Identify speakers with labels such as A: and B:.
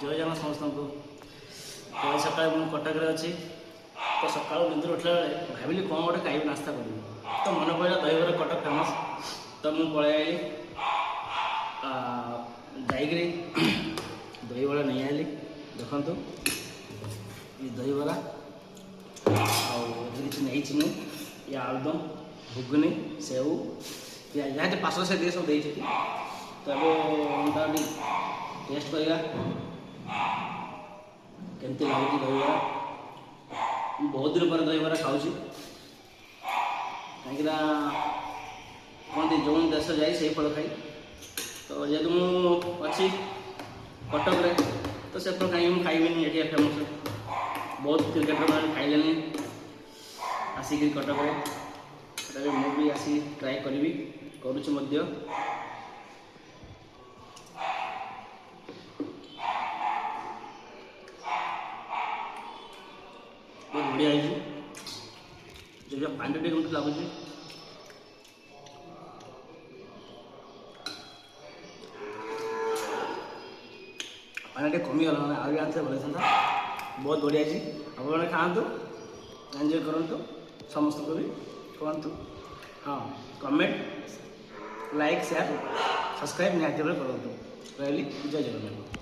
A: जय जगन्नाथ समस्त को। तो सका कटक अच्छी तो सका निद्र उठला भाविली कौन गोटे खाइबी नास्ता करी तो मन पड़ा दहीबरा कटक फेमस तो मुझे पलि आइली जाइकरी दहीबरा नहीं आइली देखु ये दहीबरा किसी नहीं मुझे या आलुदम घुगुनी सेव पियाज जहाँ पास से दिए सब देती तो अभी टेस्ट करा केमती लगुच दहीबरा बहुत दिन पर दहीबरा खाऊँ कहीं कहते जो देश जाए से फल खाई तो जेहतु मुझे कटक रे तो से फल कहीं खाइबी ये फेमस बहुत क्रिकेटर मैंने खाइले आसिक कटक रे मुझे आसी ट्राए करी करुच बहुत बढ़िया है जो पानी टे कम लगुच पानी टे कमीगला मैंने आगे आते भले था बहुत बढ़िया है आप खातु एंजॉय करूँ समस्त को भी कहतु हाँ कमेंट लाइक शेयर सब्सक्राइब निहाती करूँ रही जय जगन्नाथ।